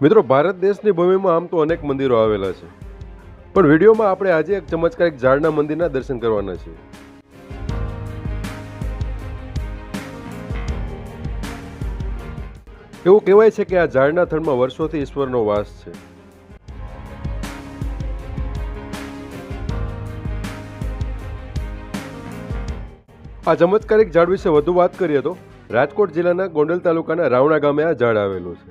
મિત્રો, ભારત દેશની ભૂમિમાં આમ તો અનેક મંદિરો આવેલા છે, પણ વિડીયોમાં આપણે આજે એક ચમત્કારિક ઝાડના મંદિરના દર્શન કરવાના છીએ. એવું કહેવાય છે કે આ ઝાડના થડમાં વર્ષોથી ઈશ્વરનો વાસ છે. આ ચમત્કારિક ઝાડ વિશે વધુ વાત કરીએ તો રાજકોટ જિલ્લાના ગોંડલ તાલુકાના રાવણા ગામે આ ઝાડ આવેલું છે.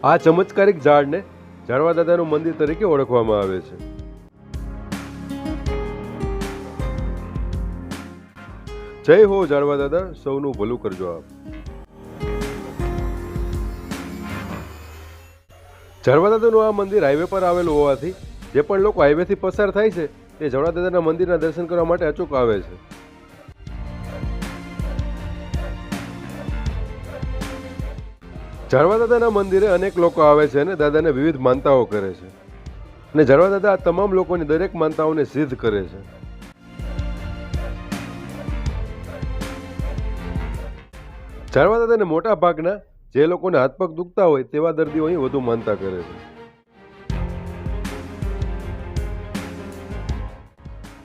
આ ચમત્કારિક ઝાડને ઝાડવા દાદાનું મંદિર તરીકે ઓળખવામાં આવે છે. જય હો ઝાડવા દાદા, સૌનું ભલું કરજો આપ. ઝાડવા દાદાનું આ મંદિર હાઈવે પર આવેલું હોવાથી જે પણ લોકો હાઈવેથી પસાર થાય છે તે ઝાડવા દાદાના મંદિરના દર્શન કરવા માટે અચૂક આવે છે. ઝાડવા દાદાના મંદિરે અનેક લોકો આવે છે અને દાદાને વિવિધ માનતાઓ કરે છે, અને ઝાડવા દાદા આ તમામ લોકોની દરેક માનતાઓને સિદ્ધ કરે છે. ઝાડવા દાદાને મોટા ભાગના જે લોકોને હાથ પગ દુખતા હોય તેવા દર્દીઓ અહીં વધુ માનતા કરે છે.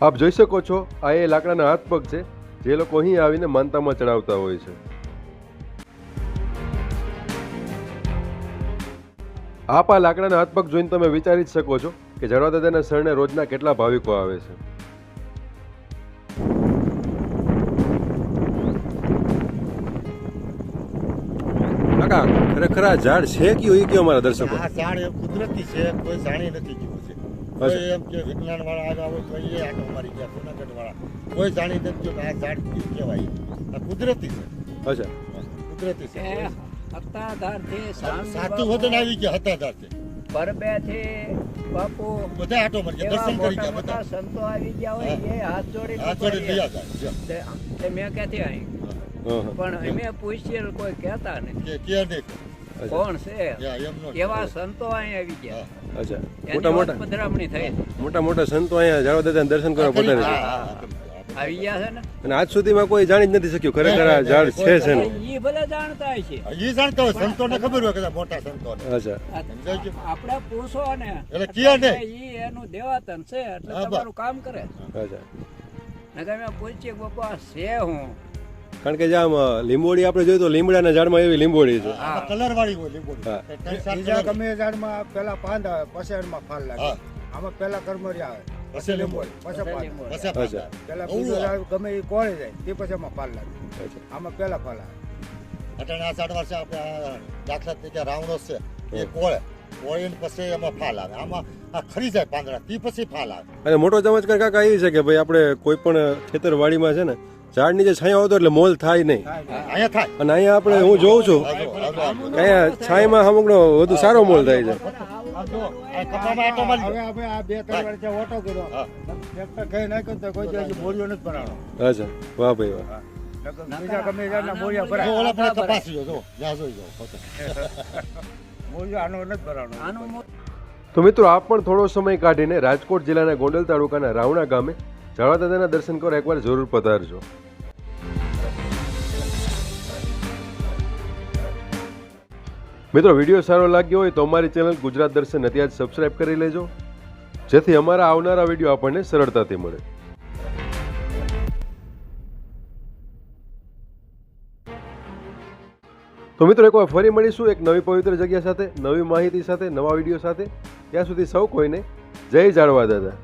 આપ જોઈ શકો છો, આ એ લાકડાના હાથ પગ છે જે લોકો અહીં આવીને માનતામાં ચડાવતા હોય છે. આપ આ લાકડાના હાથ પગ જોઈને તમે વિચારી જ શકો છો કે ઝાડવા દાદાના શરણે રોજના કેટલા ભાવિકો આવે છે. કાકા, ખરેખર આ ઝાડ છે કયું એ કયો અમારા દર્શકો? આ ઝાડ કુદરતી છે, કોઈ જાણી નથી ગયું છે. કોઈ એમ કે વિજ્ઞાન વાળા આવ્યા હોય તો એ આટો મારી ગયા, જુનાગઢ વાળા કોઈ જાણી નથી ગયું કે આ ઝાડ કયું કહેવાય. આ કુદરતી છે. અચ્છા, કુદરતી છે. સાચું વતન આવી ગયા હતાધાર છે. પરબે થી બાપુ બધા આટો મારી ગયા, દર્શન કરી ગયા બધા. સંતો આવી ગયા હોય એ હાથ જોડી ગયા મેં ક્યાંથી આવી પણ અમે પૂછીએ કોઈ કહેતા નથી કે નહીં કોણ છે એમનો એવા સંતો અહીં આવી ગયા. અચ્છા, એની પધરામણી થઈ મોટા સંતો અહીંયા ઝાડવા દાદાના દર્શન કરવા પધારે છે, આવી ગયા છે ને. અને આજ સુધીમાં કોઈ જાણી જ નથી શક્યું ખરેખર આ ઝાડ છે ને. ઈ ભલે જાણતા હોય છે, એ જાણતા હોય, સંતોને ખબર હોય કદાચ મોટા સંતોને. અચ્છા, આપણે પૂછો ને એટલે ક્યાં ને ઈ એનું દેવાતન છે એટલે તમારું કામ કરે. અચ્છા, નકર મેં પૂછીએ બાપા છે હું કારણ કે જ્યાં લીંબોડી આપણે જોઈએ તો લીમડાના ઝાડમાં એવી લીંબોડી છે. કલર વાળી હોય લીંબોડી. હા. બીજા ગમે ઝાડમાં પેલા પાંદ આવે, પછી એમાં ફાલ લાગે. આમાં પેલા કરમરી આવે, પછી લીંબોડી, પછી પાંદ. અચ્છા, પેલા બીજું ઝાડ ગમે એ કોળી જાય તે પછી એમાં ફાલ લાગે. આમાં પેલા ફાલ આવે. અટાણે આ ઝાડ વર્ષે આપણે દાખલા તરીકે રાવણો છે એ કોળે કોળીને પછી એમાં ફાલ આવે. આમાં આ ખરી જાય પાંદડા તે પછી ફાલ આવે. અને મોટો ચમત્કાર કાકા એ છે કે ભાઈ આપણે કોઈ પણ ખેતરવાડીમાં છે ને ઝાડ નીચે છાંયો આવતો એટલે મોલ થાય નહીં. અહીંયા થાય અને અહીંયા આપણે હું જોઉં છું અહીંયા છાંયમાં અમુકનો વધુ સારો મોલ થાય છે. કપામાં આટો મારી હવે આપણે આ 2-3 વર્ષ ઓટો કર્યો, ટ્રેક્ટર કઈ નાખ્યો તો કોઈ જગ્યાએ બોરીઓ નથી બનાવવાનો. અચ્છા, વાહ ભાઈ વાહ. બીજા ગમે ઝાડના બોરિયા ભરાય. ઓલા પણ કપાસી જો જ્યાં જોઈ જાઓ બોરિયો આનો નથી ભરાવાનો. તો મિત્રો, આપ પણ થોડો સમય કાઢીને રાજકોટ જિલ્લાના ગોંડલ તાલુકાના રાવણા ગામે ઝાડવા દાદાના દર્શન કરવા એકવાર જરૂર પધારજો. મિત્રો, વિડીયો સારો લાગ્યો હોય તો અમારી ચેનલ ગુજરાત દર્શન અત્યારે જ સબસ્ક્રાઇબ કરી લેજો, જેથી અમારા આવનારા વિડીયો આપણને સરળતાથી મળે. તો મિત્રો, એકવાર ફરી મળીશું એક નવી પવિત્ર જગ્યા સાથે, નવી માહિતી સાથે, નવા વિડીયો સાથે. ત્યાં સુધી સૌ કોઈને જય ઝાડવા દાદા.